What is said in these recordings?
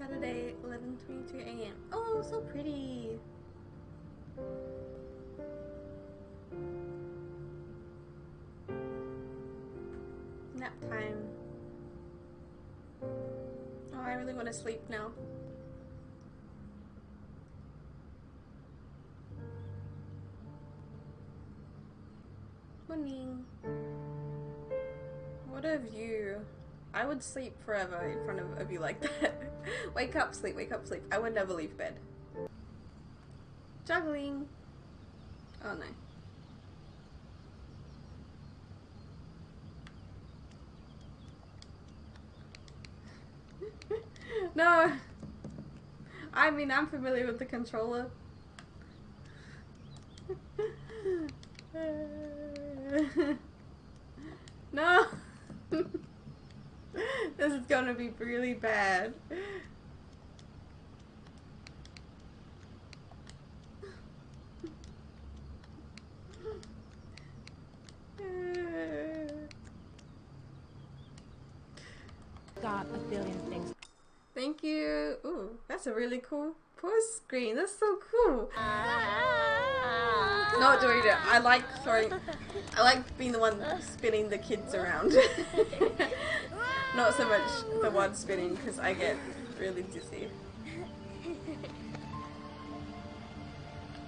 Saturday, 11:22 a.m. Oh, so pretty. Nap time. Oh, I really want to sleep now. Morning. What a view. I would sleep forever in front of a view like that. Wake up, sleep, wake up, sleep. I would never leave bed. Juggling. Oh no. No. I mean, I'm familiar with the controller. No. This is gonna be really bad. Got a billion things. Thank you. Ooh, that's a really cool pause screen. That's so cool. No, Dorita, I like being the one spinning the kids around. Not so much the one spinning, because I get really dizzy.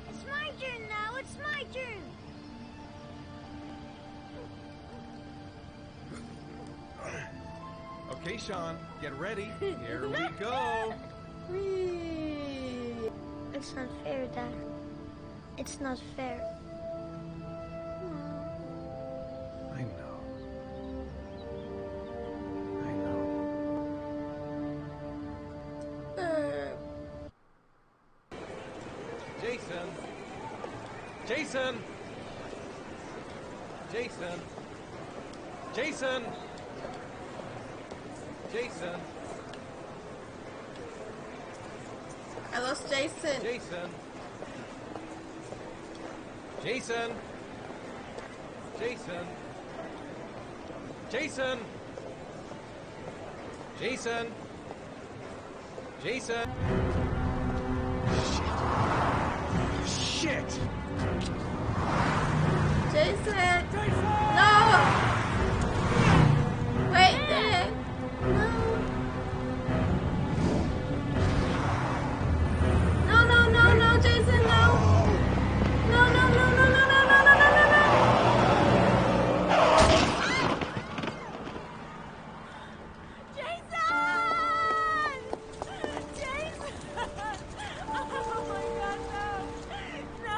It's my turn now, it's my turn. Okay, Sean, get ready. Here we go. Whee! It's not fair, Dad. It's not fair. I know. I know. Jason! Jason! Jason! Jason! Jason! I lost Jason. Jason! Jason! Jason! Jason! Jason! Jason! Shit! Shit! Jason! No! Wait there! No! No, no, no, no, Jason, no! No, no, no, no, no, no, no, no, no, no, no! Jason! Jason! Oh my God, no! No!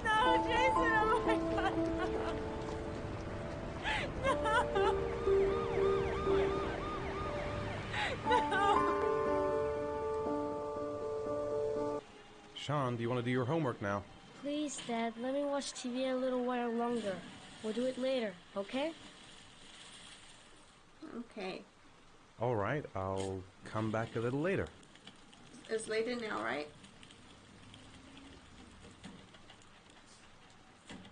No, Jason! Oh my God, no! No! No! Sean, do you want to do your homework now? Please, Dad, let me watch TV a little while longer. We'll do it later, okay? Okay. Alright, I'll come back a little later. It's later now, right?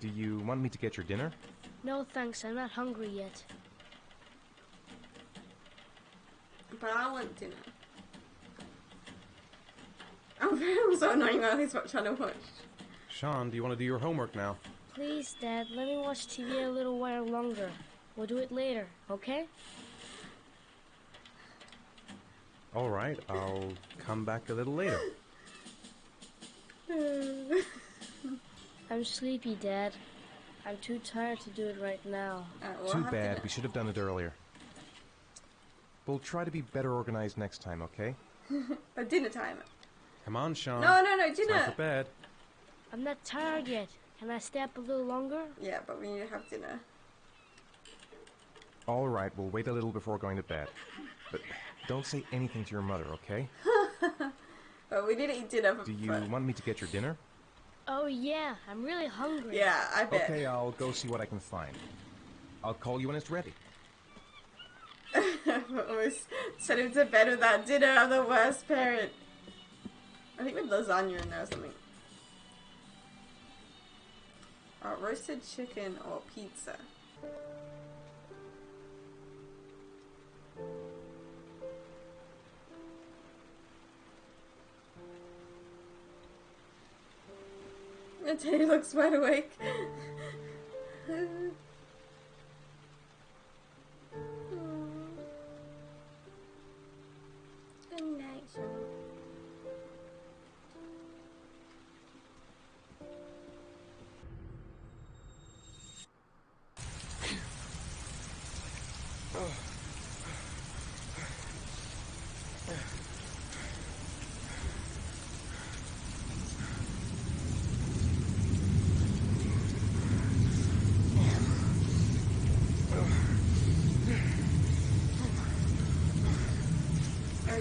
Do you want me to get your dinner? No thanks, I'm not hungry yet. But I want dinner. I'm so annoying while he's trying to watch. Sean, do you want to do your homework now? Please, Dad, let me watch TV a little while longer. We'll do it later, okay? Alright, I'll come back a little later. I'm sleepy, Dad. I'm too tired to do it right now. Too bad, we should have done it earlier. We'll try to be better organized next time, okay? But dinner time. Come on, Sean. No, no, no, It's time dinner. for bed. I'm not tired yet. Can I stay up a little longer? Yeah, but we need to have dinner. Alright, we'll wait a little before going to bed. But don't say anything to your mother, okay? But we need to eat dinner. Do you want me to get your dinner? Oh yeah, I'm really hungry. Yeah, I bet. Okay, I'll go see what I can find. I'll call you when it's ready. Almost sent him to bed without dinner. I'm the worst parent. I think with lasagna in there or something. Roasted chicken or pizza. Teddy looks wide awake. Good night, son.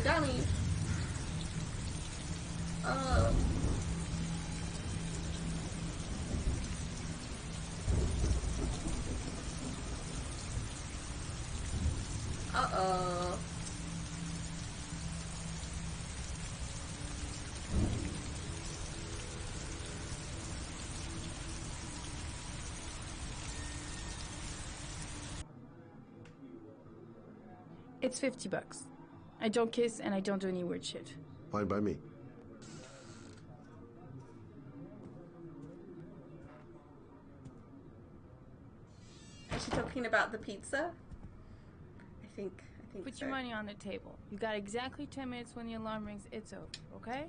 Dummy. Uh-oh. It's $50. I don't kiss and I don't do any weird shit. Fine by me. Is she talking about the pizza? I think Put so. your money on the table. You got exactly 10 minutes when the alarm rings. It's over, okay?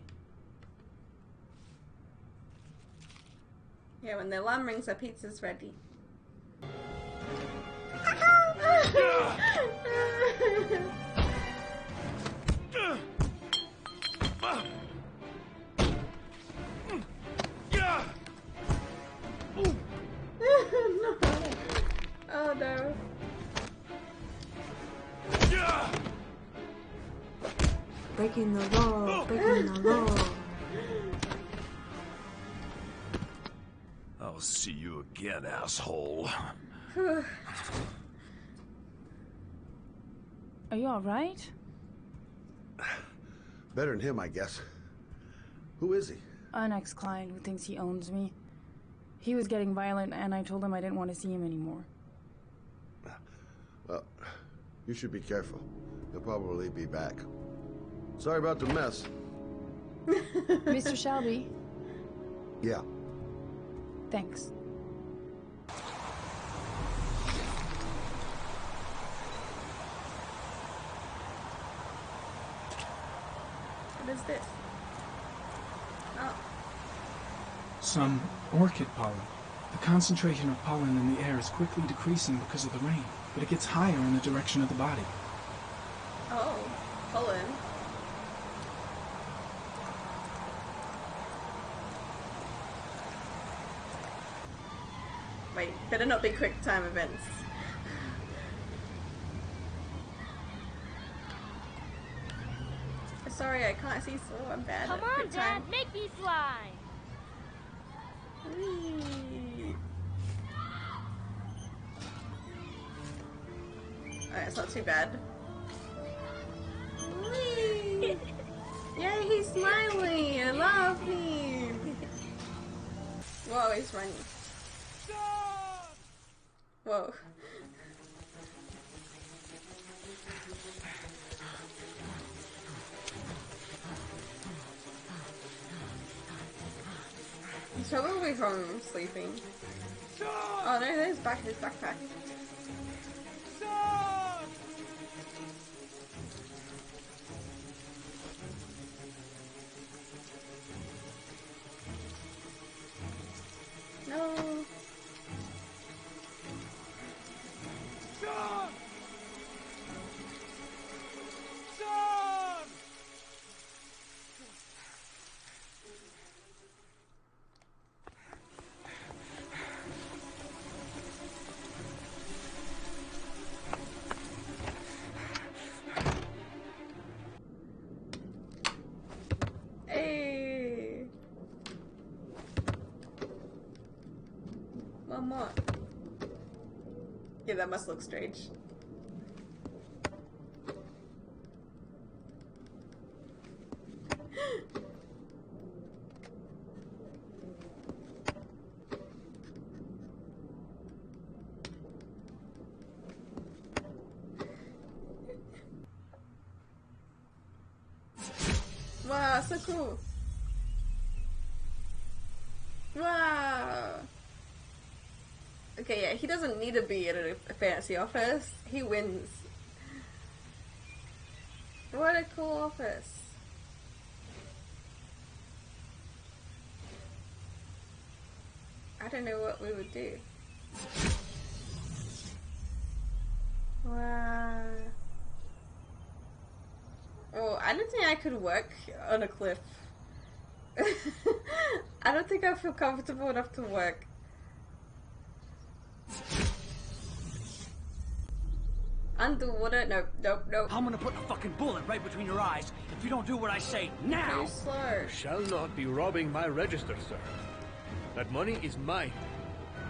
Yeah, when the alarm rings, our pizza's ready. No. Oh no. Breaking the law, breaking the law. I'll see you again, asshole. Are you alright? Better than him, I guess. Who is he? An ex-client who thinks he owns me. He was getting violent and I told him I didn't want to see him anymore. Well, you should be careful. He'll probably be back. Sorry about the mess. Mr. Shelby, Yeah. thanks. What is this? Oh. Some orchid pollen. The concentration of pollen in the air is quickly decreasing because of the rain, but it gets higher in the direction of the body. Oh. Pollen. Wait, better not be quick time events. Sorry, I can't see, so I'm bad Come at on, quick Dad, time. make me fly. Whee! Alright, it's not too bad. Whee! Yay, he's smiling! I love him! Whoa, he's running. Whoa. He's probably home sleeping. Oh no, there's his backpack. No. Hey. One more. Yeah, that must look strange. Wow, so cool. Wow. Okay, yeah, he doesn't need to be at a fancy office. He wins. What a cool office. I don't know what we would do. Wow. Oh, I don't think I could work on a cliff. I don't think I feel comfortable enough to work. Underwater? Nope, nope, nope. I'm gonna put a fucking bullet right between your eyes if you don't do what I say now! Too slow. You shall not be robbing my register, sir. That money is mine.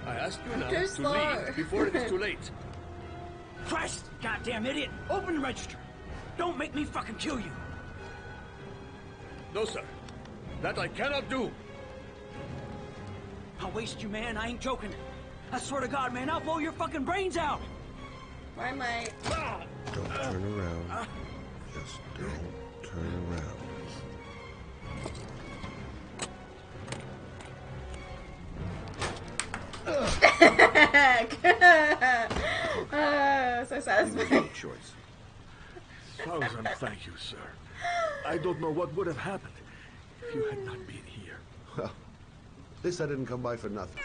I ask you now Too to slow. leave before it is too late. Christ, goddamn idiot! Open the register! Don't make me fucking kill you! No, sir. That I cannot do. I'll waste you, man. I ain't joking. I swear to God, man, I'll blow your fucking brains out! Why am I... Don't turn around. Just don't turn around. So satisfying. No choice. Thousand thank you, sir. I don't know what would have happened if you had not been here. Well, at least I didn't come by for nothing.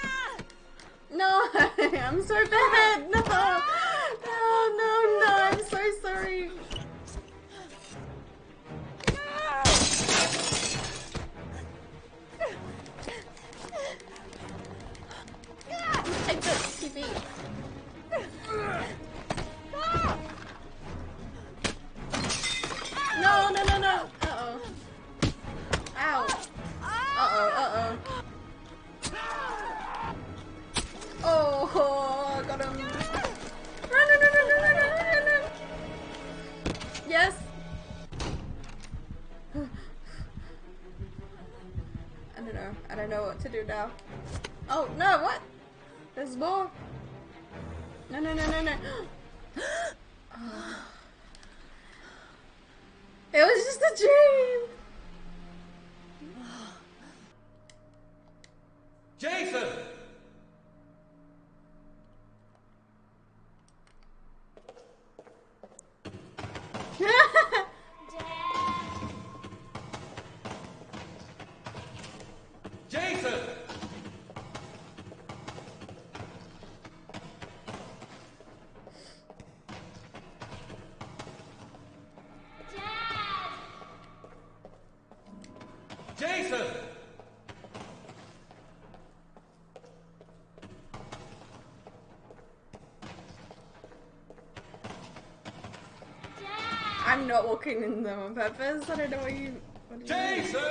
No, I'm so bad. No, no, I'm so sorry. Take the TV. No, no, no, no. Uh-oh. Ow. Uh-oh. Oh, got him. Run, run. Yes. I don't know what to do now. Oh, no, what? There's more. No. Oh. It was just a dream. Jason! Jason! Jason! I'm not walking in them on purpose. I don't know what you... Jason!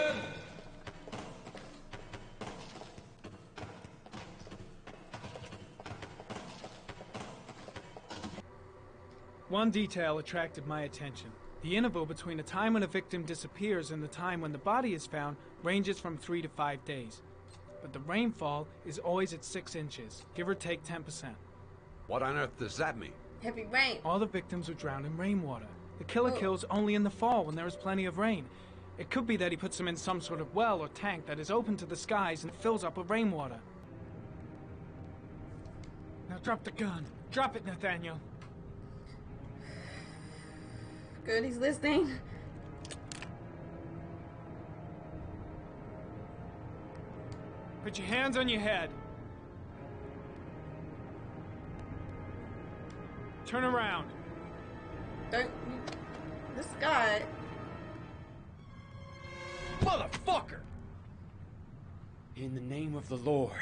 One detail attracted my attention. The interval between the time when a victim disappears and the time when the body is found ranges from 3 to 5 days. But the rainfall is always at 6 inches, give or take 10%. What on earth does that mean? Heavy rain. All the victims were drowned in rainwater. The killer kills only in the fall when there is plenty of rain. It could be that he puts them in some sort of well or tank that is open to the skies and fills up with rainwater. Now drop the gun. Drop it, Nathaniel. Good, he's listening. Put your hands on your head. Turn around. Don't... This guy... Motherfucker! In the name of the Lord,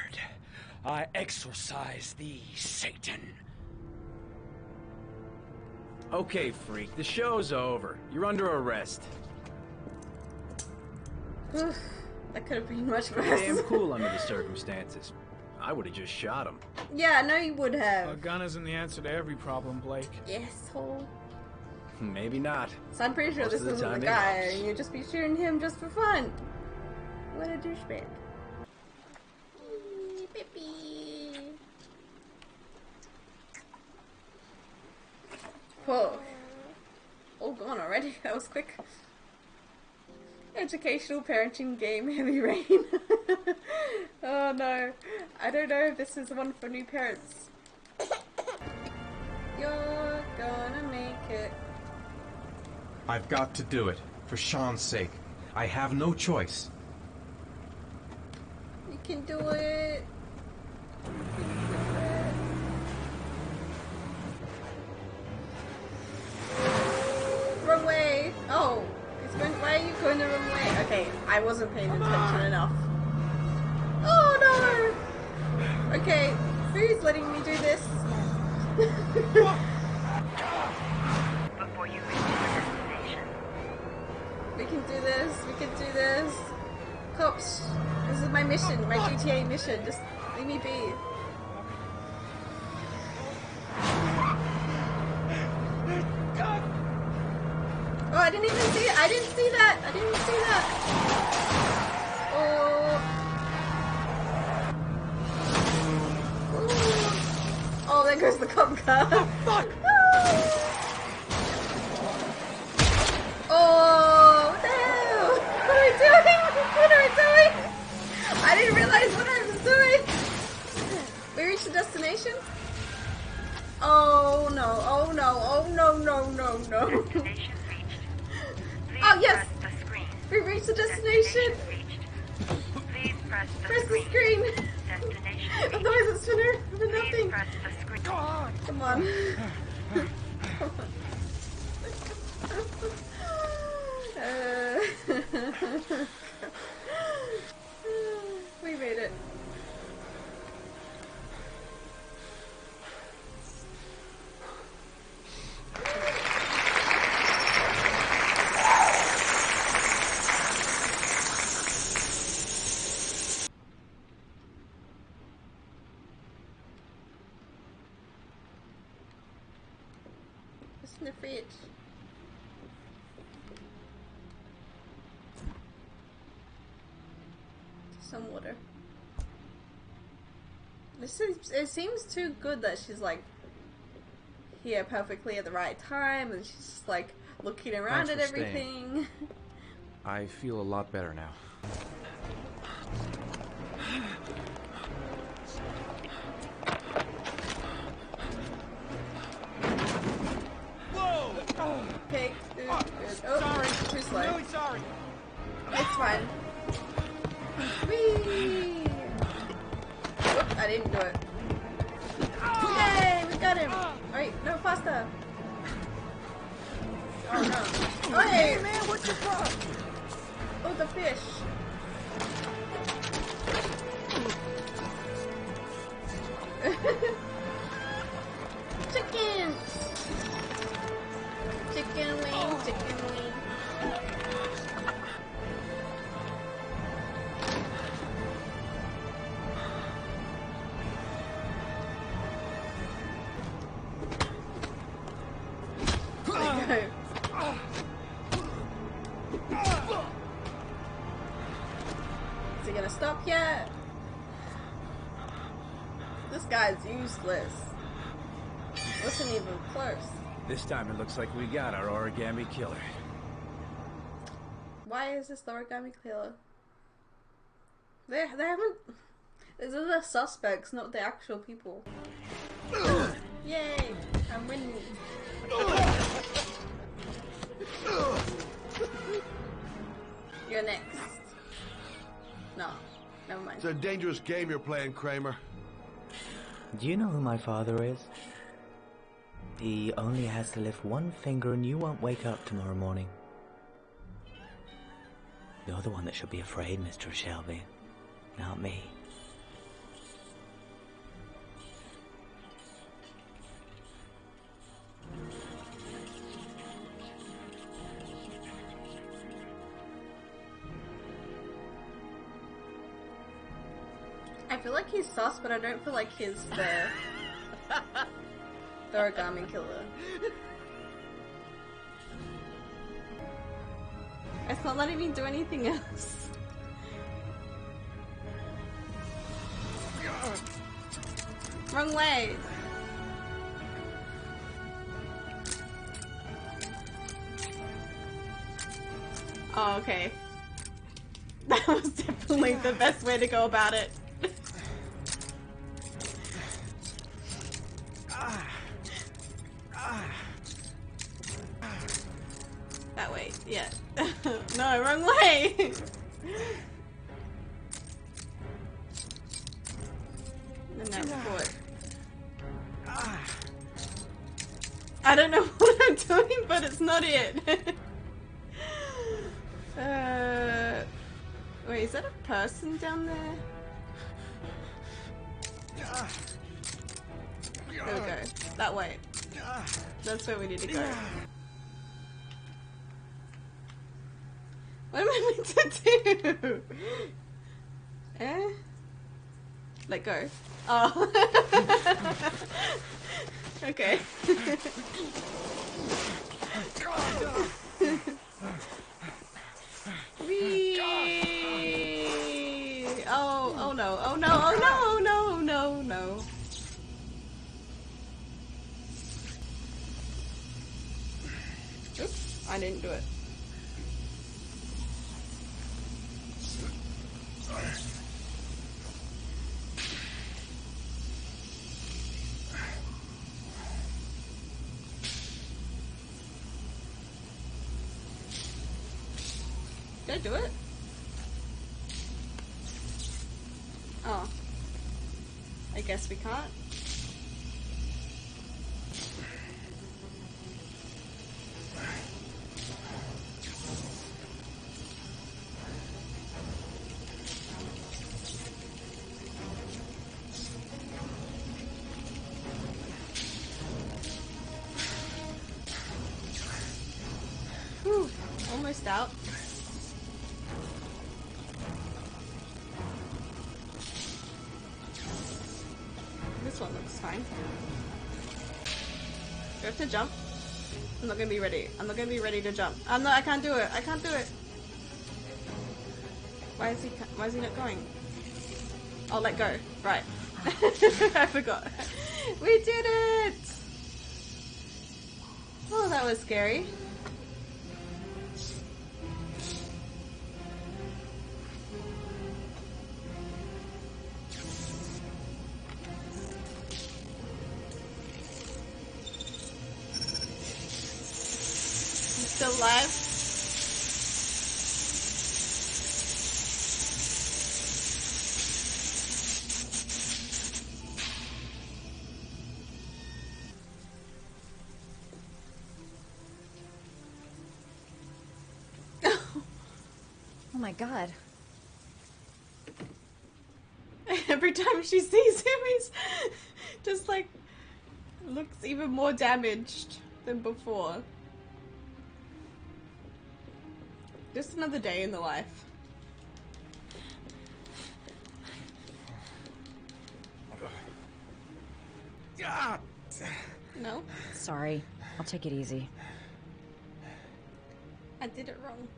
I exorcise thee, Satan. Okay, freak, the show's over. You're under arrest. That could have been much Pretty worse. damn cool under the circumstances. I would have just shot him. Yeah, I know you would have. A gun isn't the answer to every problem, Blake. Yes, hole. Maybe not. So I'm pretty sure Most this of the isn't the time it guy, helps. and you'd just be shooting him just for fun. What a douchebag. Whoa. All gone already? That was quick. Educational parenting game, Heavy Rain. Oh no. I don't know if this is one for new parents. You're gonna make it. I've got to do it, for Sean's sake. I have no choice. You can do it. Wrong way. Oh, it's going. Why are you going the wrong way? Okay, I wasn't paying attention enough. Oh no. Okay, who's letting me do this? Before you reach your destination. We can do this. We can do this. Cops, this is my mission, my GTA mission. Just leave me be. Oh, I didn't even see it. I didn't see that. I didn't see that. Oh. Ooh. Oh, there goes the cop car. Oh, fuck. Oh, what the hell? What am I doing? What am I doing? I didn't realize what I was doing. We reached the destination? Oh no, oh no, oh no, no, no, no. Oh yes! We reached the destination! Press the screen! Otherwise it's for nothing! Come on. We made it. What's in the fridge? Some water. It seems too good that she's like here perfectly at the right time and she's just like looking around at everything. I feel a lot better now. Whoa! Okay, good. Oh, sorry. Too slow. I'm really sorry. It's fine. Whee! Oop, I didn't do it. Yay! We got him! Alright, no, faster! Oh no. Oh, hey man, what's your problem? Oh, the fish. Chicken! Chicken wing, chicken wing. Is he gonna stop yet? This guy's useless. Wasn't even close. This time it looks like we got our origami killer. Why is this the origami killer? They haven't. These are the suspects, not the actual people. Yay! I'm winning. You're next. No, never mind. It's a dangerous game you're playing, Kramer. Do you know who my father is? He only has to lift one finger and you won't wake up tomorrow morning. You're the one that should be afraid, Mr. Shelby, not me. I feel like he's sus, but I don't feel like he's the origami killer. It's not letting me do anything else. Wrong way. Oh, okay. That was definitely the best way to go about it. That way, yeah. No, wrong way! And now forward. I don't know what I'm doing, but it's not it. Wait, is that a person down there? There we go. That way. That's where we need to go. What am I meant to do? Eh? Let go. Oh. Okay. Whee! Oh no, oh no, oh no, oh no, no, no. Oops, I didn't do it. Did I do it? Oh. I guess we can't. Whew, almost out. This one looks fine. Do I have to jump? I'm not gonna be ready. I'm not gonna be ready to jump. I can't do it. I can't do it. Why is he not going? I'll let go. Right. I forgot. We did it! Oh, that was scary. Still alive? Oh my god. Every time she sees him, he's just like looks even more damaged than before. Just another day in the life. No? Sorry. I'll take it easy. I did it wrong.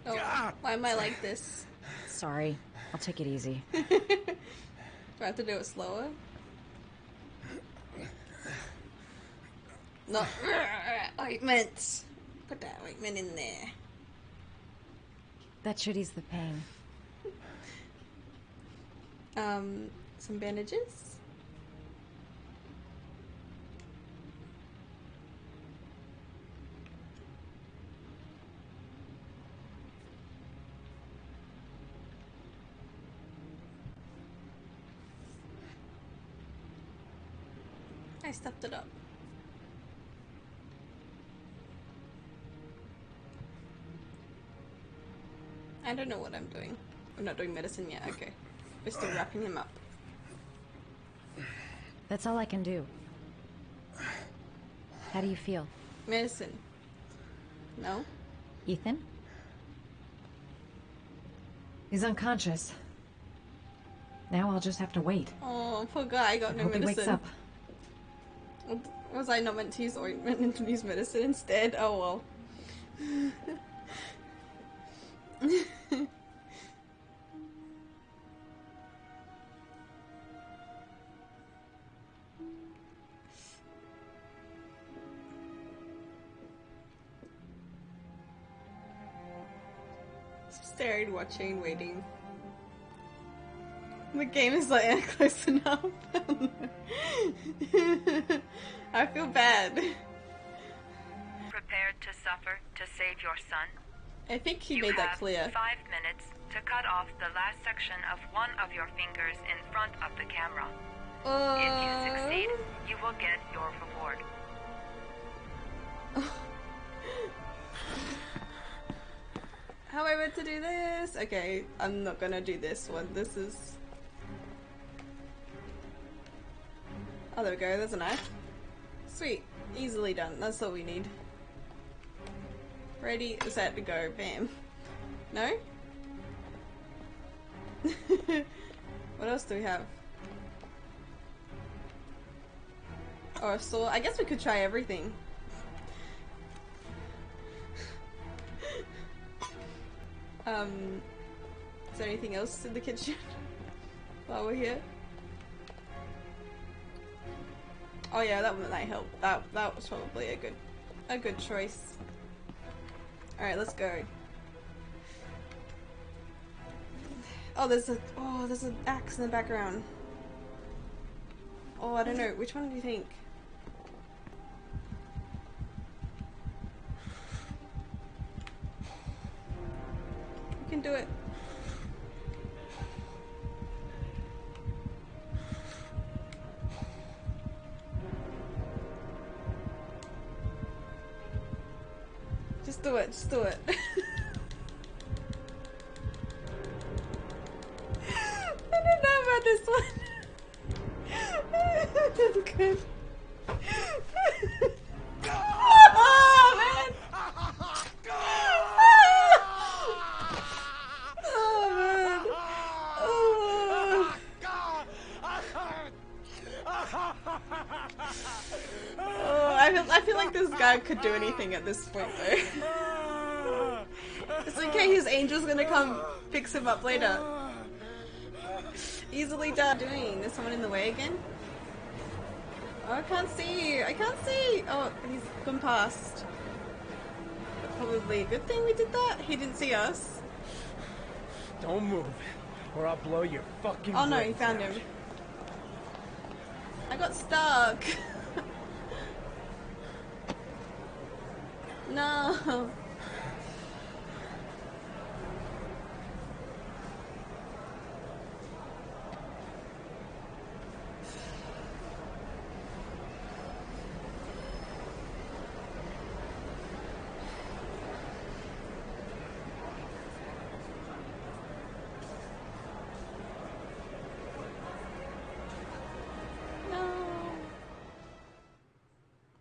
Oh, why am I like this? Sorry. I'll take it easy. Do I have to do it slower? No. Ointment. Put that ointment in there. That should ease the pain. Some bandages? I stuffed it up. I don't know what I'm doing. I'm not doing medicine yet, okay. We're still wrapping him up. That's all I can do. How do you feel? Medicine. No? Ethan? He's unconscious. Now I'll just have to wait. Oh, poor guy, got no Hope he medicine. wakes up. Was I not meant to use ointment and to use medicine instead? Oh well. Staring, watching, waiting. The game is like close enough. I feel bad. Prepared to suffer to save your son? I think he You made that have clear. 5 minutes to cut off the last section of one of your fingers in front of the camera. If you succeed, you will get your reward. How am I meant to do this? Okay, I'm not gonna do this one. This is... Oh, there we go. There's a knife. Sweet. Easily done. That's all we need. Ready, set, go. Bam. No? What else do we have? Oh, a saw. I guess we could try everything. Is there anything else in the kitchen while we're here? Oh yeah, that might help. That was probably a good choice. All right, let's go. Oh, there's an axe in the background. Oh, I don't know. Which one do you think? We can do it. Just do it. Just do it. I don't know about this one. That's good. Oh, man. Oh, man. Oh, I feel like this guy could do anything at this point, though. It's okay, his angel's gonna come fix him up later. Easily done. Doing? There's someone in the way again? Oh, I can't see you. I can't see. Oh, he's gone past. Probably a good thing we did that. He didn't see us. Don't move, or I'll blow your fucking Oh no, he brains found out. him. I got stuck. No.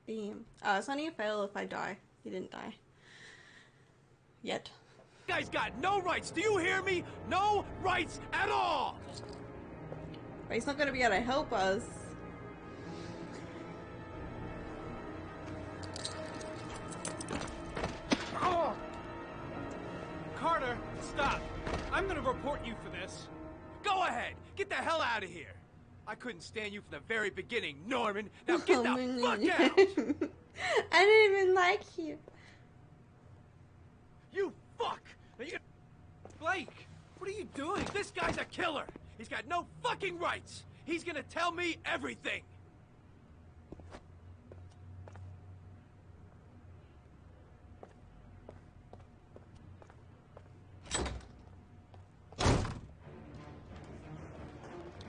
Beam. Oh, it's only a fail if I die. He didn't die. Yet. You guys got no rights, do you hear me? No rights at all! But he's not gonna be able to help us. Oh! Carter, stop. I'm gonna report you for this. Go ahead, get the hell out of here. I couldn't stand you from the very beginning, Norman. Now get the fuck out! I didn't even like you. You fuck! Now you... Blake, what are you doing? This guy's a killer. He's got no fucking rights. He's gonna tell me everything.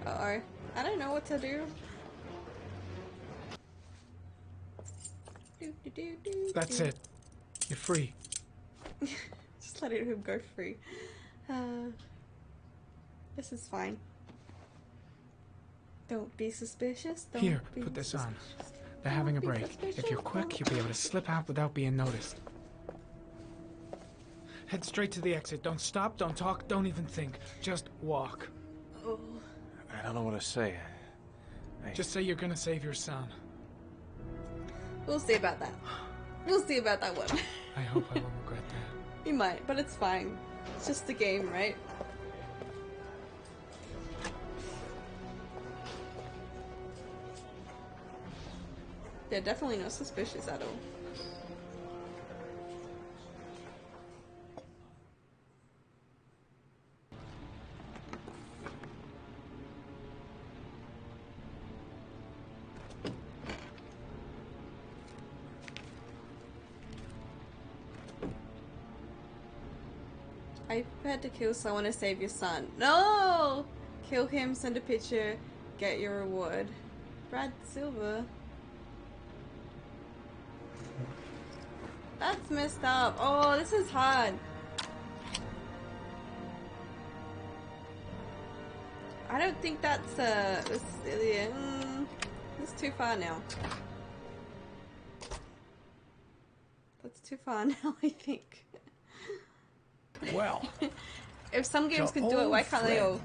Uh-oh. I don't know what to do. That's it. You're free. Just letting him go free. This is fine. Don't be suspicious. Don't Here, be put this suspicious. on. They're having a Don't be break. If suspicious. you're quick, you'll be able to slip out without being noticed. Head straight to the exit. Don't stop, don't talk, don't even think. Just walk. Oh. I don't know what to say. Just say you're gonna save your son. We'll see about that. We'll see about that one. I hope I won't regret that. You might, but it's fine. It's just the game, right? They're definitely not suspicious at all. I prepared to kill someone to save your son. No! Kill him, send a picture, get your reward. Brad Silver. That's messed up. Oh, this is hard. I don't think that's it's too far now. That's too far now, I think. Well, if some games could do it, why can't they all?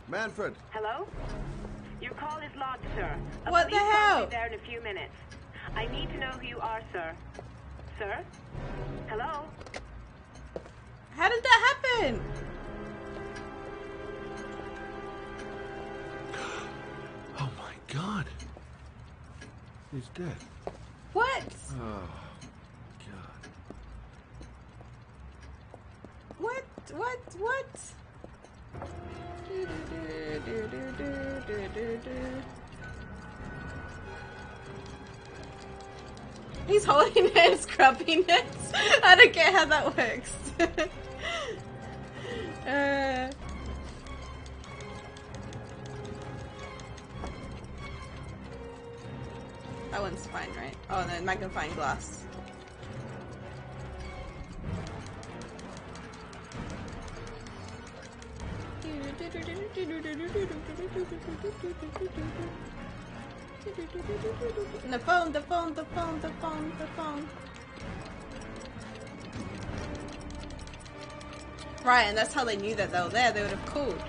Manfred. Hello? Your call is logged, sir. What the hell? Will be there in a few minutes. I need to know who you are, sir. Sir? Hello? How did that happen? Oh my God. He's dead. What? Oh, God. What? He's holding it and scrubbing it. I don't get how that works. That one's fine, right? Oh, no, magnifying glass. The phone. Right, and that's how they knew that they were there. They would have called.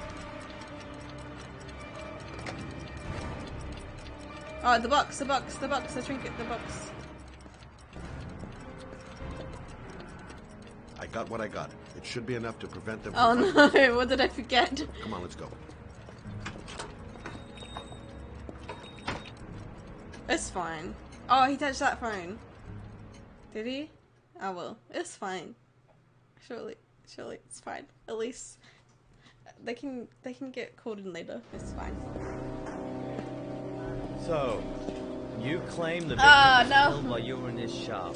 Oh, the box, the trinket, the box. I got what I got. It should be enough to prevent them Oh from no, what did I forget? Come on, let's go. It's fine. Oh, he touched that phone. Did he? Oh well, it's fine. Surely, it's fine. At least they can get called in later. It's fine. So, you claim the victim was no. killed while you were in his shop.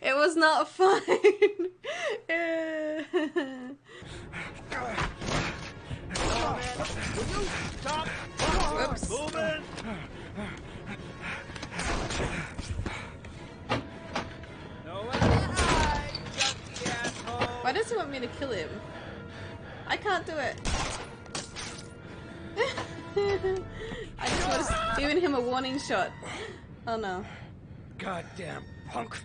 It was not fine. Whoops. Moving. Why does he want me to kill him? I can't do it. I just was giving him a warning shot. Oh no. Goddamn punk.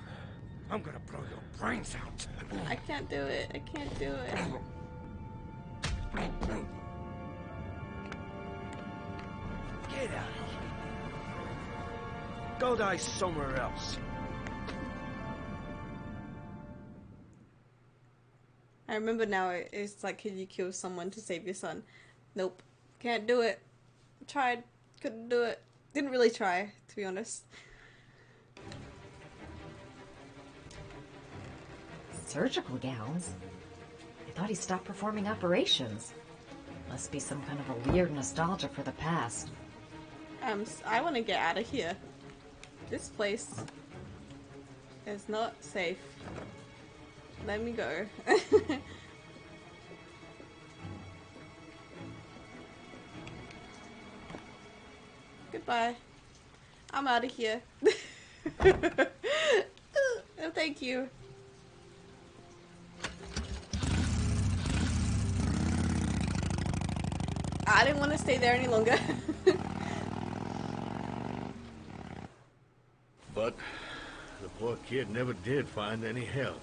I'm gonna blow your brains out. I can't do it. I can't do it. Get out of here. Go die somewhere else. I remember now. It's like, can you kill someone to save your son? Nope. Can't do it. Tried. Couldn't do it. Didn't really try, to be honest. Surgical gowns? I thought he stopped performing operations. Must be some kind of a weird nostalgia for the past. I want to get out of here. This place is not safe. Let me go. Goodbye. I'm out of here. Oh, thank you. I didn't want to stay there any longer. But the poor kid never did find any help.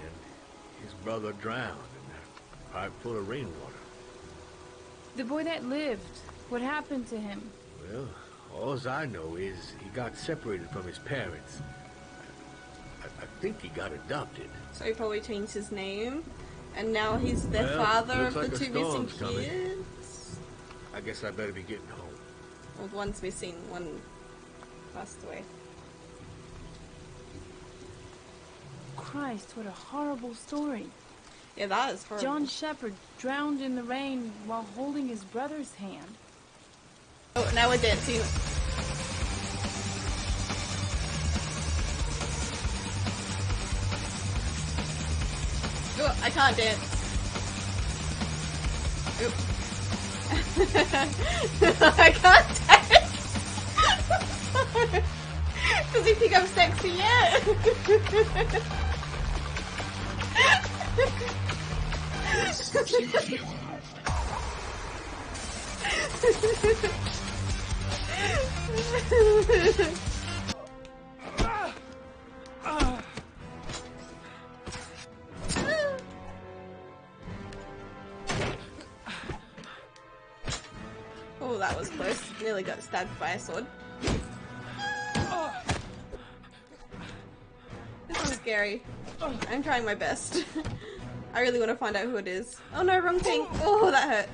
And his brother drowned in that pipe full of rainwater. The boy that lived, what happened to him? Well, all I know is he got separated from his parents. I think he got adopted. So he probably changed his name, and now he's the Well, father of looks the like a two missing storm's coming. kids. I guess I better be getting home. Well, one's missing, one passed away. Christ, what a horrible story. Yeah, that is horrible. John Shepherd drowned in the rain while holding his brother's hand. now we're dancing. Oh, I can't dance. Oop. I can't dance. Does he think I'm sexy yet? Oh, that was close. Nearly got stabbed by a sword. This is scary. I'm trying my best. I really want to find out who it is. Oh no, wrong thing. Oh, that hurt.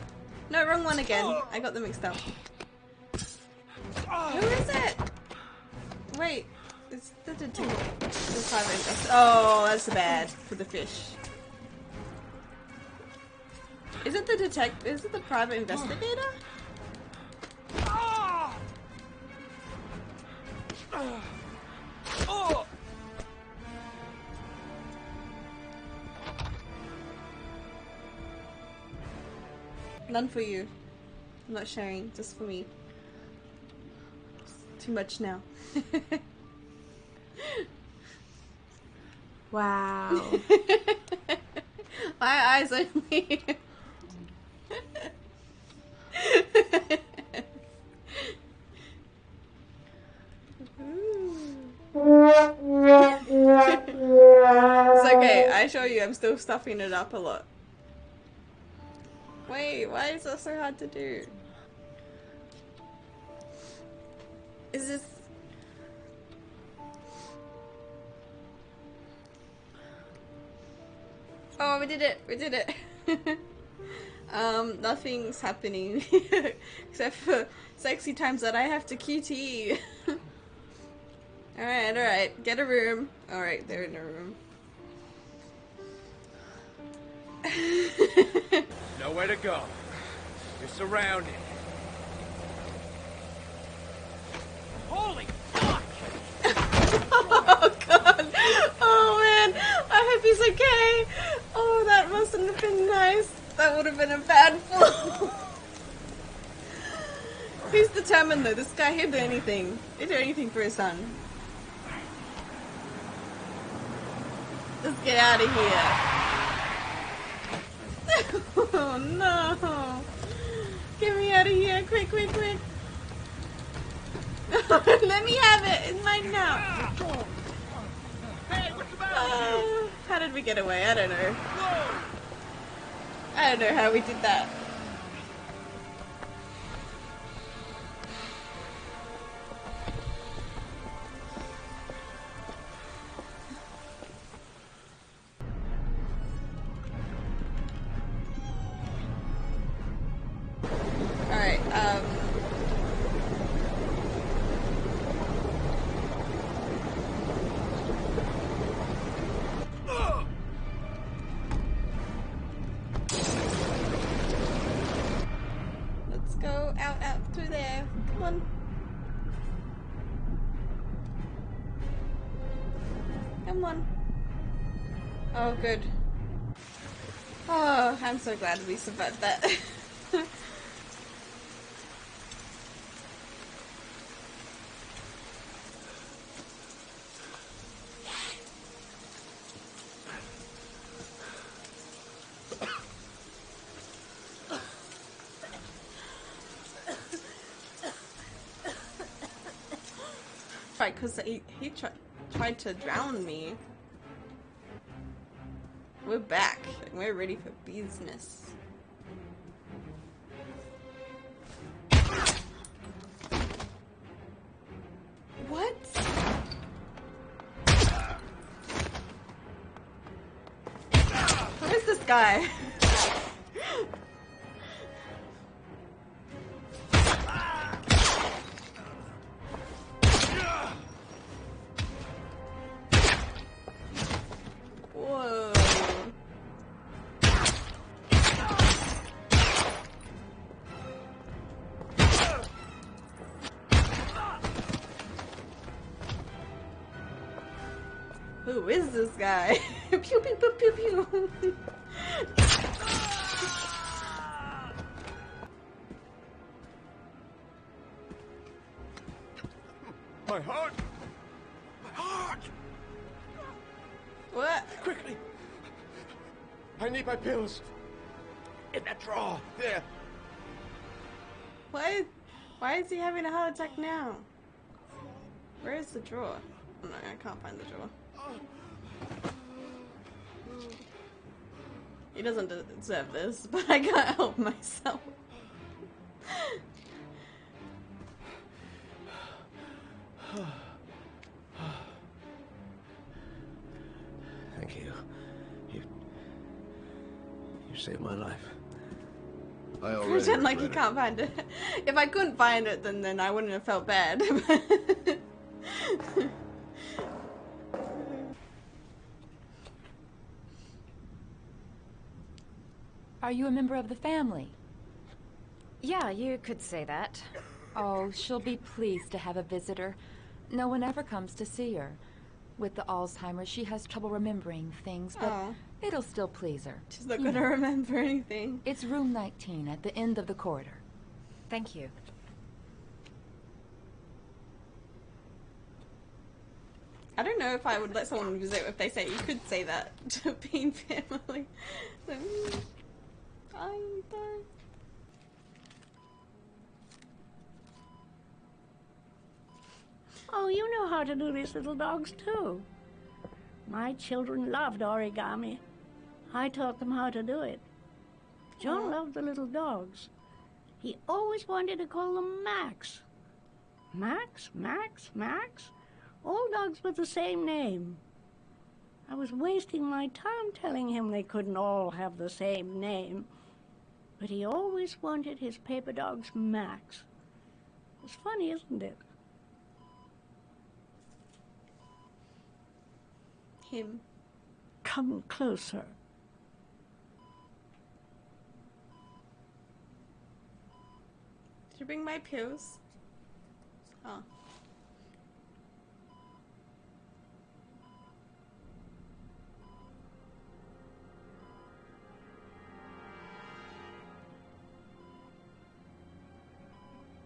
No, wrong one again. I got them mixed up. Who is it? Wait, it's the detective. The private investigator. Oh, that's bad for the fish. Is it the detective? Is it the private investigator? None for you. I'm not sharing, just for me. It's too much now. Wow. My eyes only. It's okay, I assure you I'm still stuffing it up a lot. Wait, why is that so hard to do? Is this... Oh, we did it! We did it! Nothing's happening except for sexy times that I have to QT. Alright, alright. Get a room. Alright, they're in a room. Nowhere to go. You're surrounded. Holy fuck! Oh god! Oh man! I hope he's okay! Oh, that mustn't have been nice. That would have been a bad fall. He's determined though. This guy, he'd do anything. He'd do anything for his son. Let's get out of here. Oh no! Get me out of here! Quick, quick, quick! Let me have it! It's mine now! Hey, what's the matter? How did we get away? I don't know. I don't know how we did that. Alright, let's go out through there. Come on. Come on. Oh, good. Oh, I'm so glad we survived that. Right, because he tried to drown me. We're back. We're ready for business. What? Who is this guy? Whoa. Who is this guy? Pew pew pew pew pew. My heart! My heart! What? Quickly! I need my pills. In that drawer. There. Why is he having a heart attack now? Where is the drawer? Oh, no, I can't find the drawer. He doesn't deserve this, but I can't help myself. Thank you. You saved my life. I Pretend like you can't find it. If I couldn't find it, then I wouldn't have felt bad. Are you a member of the family? Yeah, you could say that. Oh, she'll be pleased to have a visitor. No one ever comes to see her. With the Alzheimer's, she has trouble remembering things, but Aw. it'll still please her. She's not gonna remember anything. It's room 19 at the end of the corridor. Thank you. I don't know if I would let someone visit if they say you could say that to being family. I don't. Oh, you know how to do these little dogs, too. My children loved origami. I taught them how to do it. John loved the little dogs. He always wanted to call them Max. Max, Max, Max. All dogs with the same name. I was wasting my time telling him they couldn't all have the same name. But he always wanted his paper dogs Max. It's funny, isn't it? Him. Come closer. Did you bring my pills? Oh.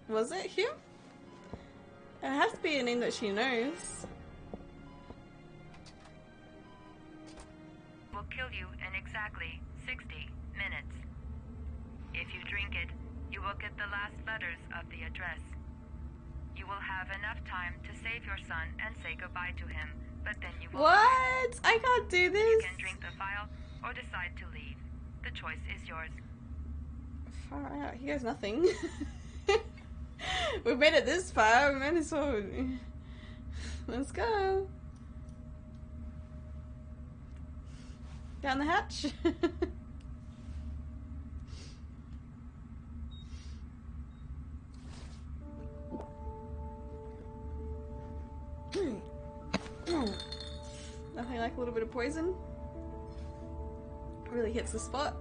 Was it him? It has to be a name that she knows. Will kill you in exactly 60 minutes. If you drink it, you will get the last letters of the address. You will have enough time to save your son and say goodbye to him, but then you will... What? I can't do this. You can drink the vial or decide to leave. The choice is yours. Far out. He has nothing. We've made it this far. We might as well. Let's go. Down the hatch. Nothing like a little bit of poison. Really hits the spot.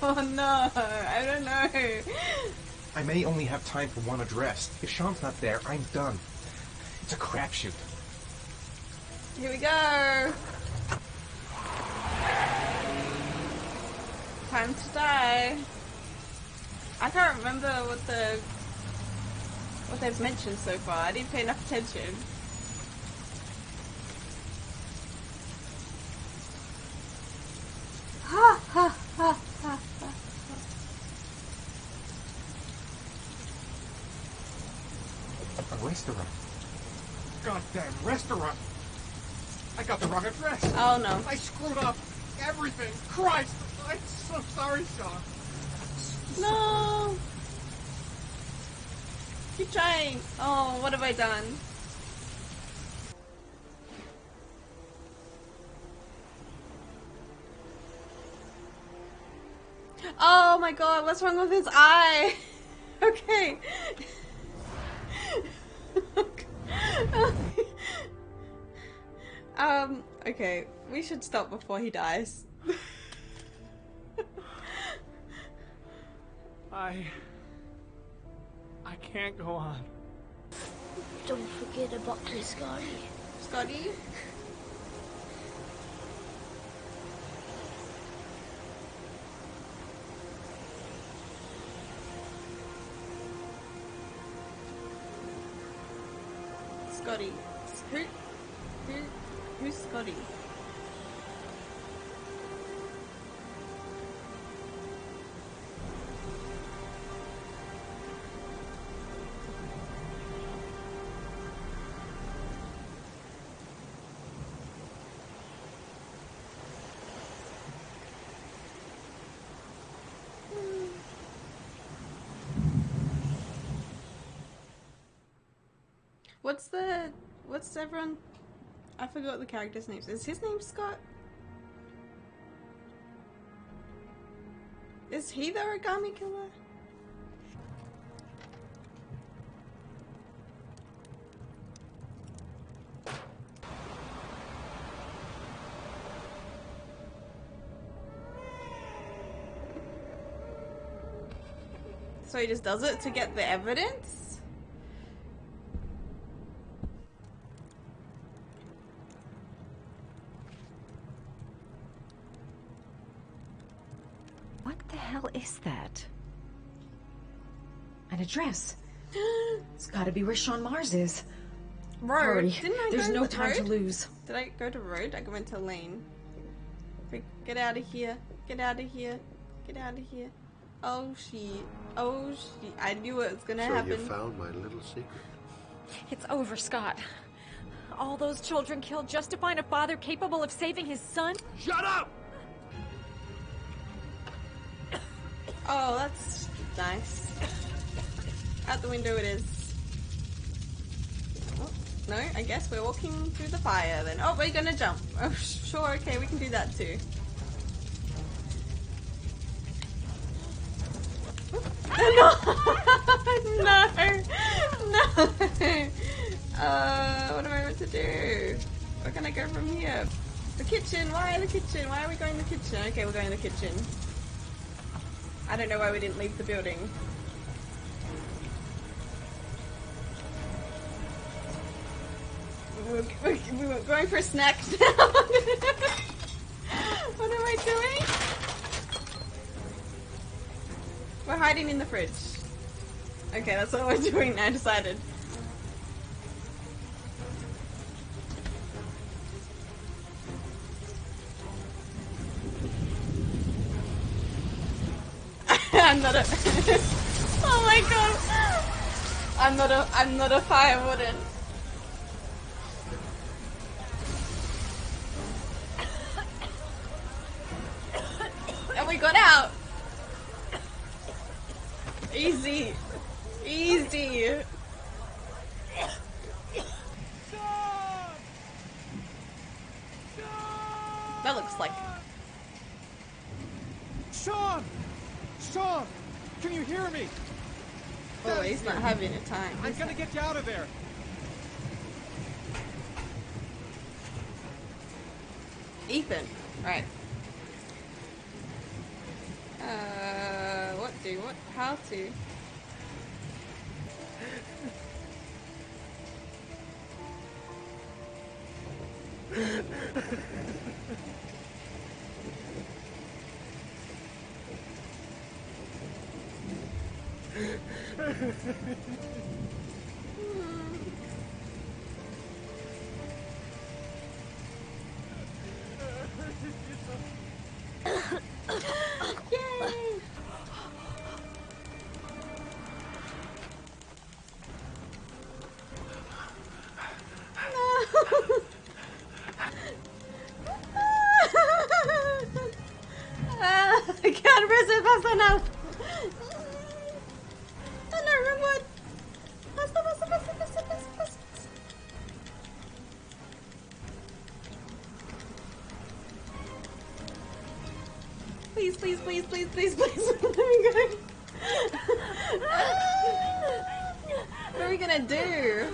Oh no, I don't know. I may only have time for one address. If Sean's not there, I'm done. It's a crapshoot. Here we go. Time to die. I can't remember what they've mentioned so far. I didn't pay enough attention. Ha ha ha ha ha. A restaurant. Goddamn restaurant! I got the wrong address! Oh no. I screwed up everything! Christ! I'm so sorry, Sean! No! Keep trying. Oh, what have I done? Oh my god, what's wrong with his eye? Okay. Okay, we should stop before he dies. I can't go on. Don't forget about me, Scotty. Scotty? Scotty. Who's Scotty? What's everyone? I forgot the character's names. Is his name Scott? Is he the origami killer? So he just does it to get the evidence? What the hell is that? An address. It's gotta be where Sean Mars is. Road. Hurry. Didn't I There's go no to time to road? lose. Did I go to road? I went to lane. Get out of here. Get out of here. Get out of here. Oh shit. Oh shit. I knew it was gonna happen. So you found my little secret. It's over, Scott. All those children killed just to find a father capable of saving his son? Shut up! Oh, that's nice. Out the window it is. Oh, no, I guess we're walking through the fire then. Oh, we're gonna jump. Oh, sure, okay, we can do that too. No! No! No! What am I meant to do? Where can I go from here? The kitchen! Why the kitchen? Why are we going to the kitchen? Okay, we're going to the kitchen. I don't know why we didn't leave the building. We were going for snacks now. What am I doing? We're hiding in the fridge. Okay, that's what we're doing now, I decided. I'm not a oh my god. I'm not a fire warden. And we got out. Easy. Easy. That looks like Sean! Sean! Can you hear me? oh, he's not having a time. I'm gonna get you out of there. Ethan. Right. What do? What? How to? Yay! I can't resist pasta now. Oh no, wrong one. Pasta, pasta, pasta, pasta, pasta, pasta. Please, please, please, please, please, please. What are we going? What are we gonna do?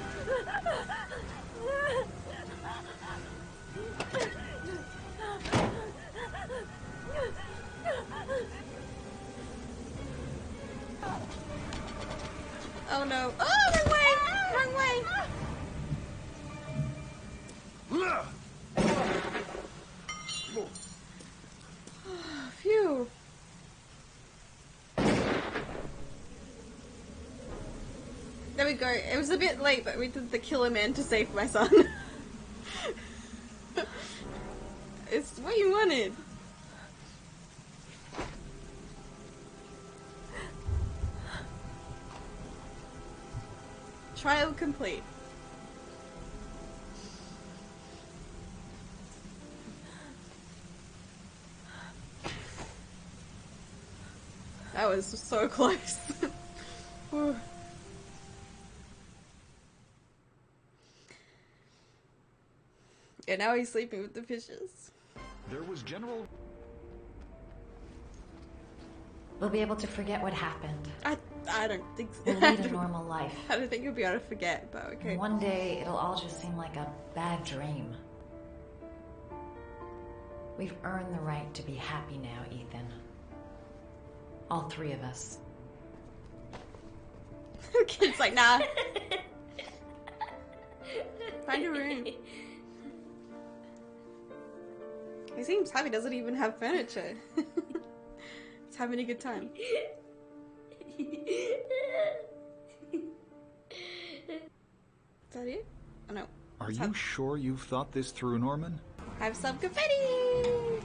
Oh no. Oh, wrong way! Wrong way. Phew. There we go. It was a bit late, but we did the killer man to save my son. It's what you wanted. Trial complete. That was so close. Whew. Yeah, now he's sleeping with the fishes. There was general... We'll be able to forget what happened. I don't think so. We'll lead a normal life. I don't think you'll be able to forget, but okay. And one day, it'll all just seem like a bad dream. We've earned the right to be happy now, Ethan. All three of us. Kid's like, nah. Find a room. He seems happy, doesn't even have furniture. He's having a good time. Is that it? Oh no. Are you sure you've thought this through, Norman? Have some confetti!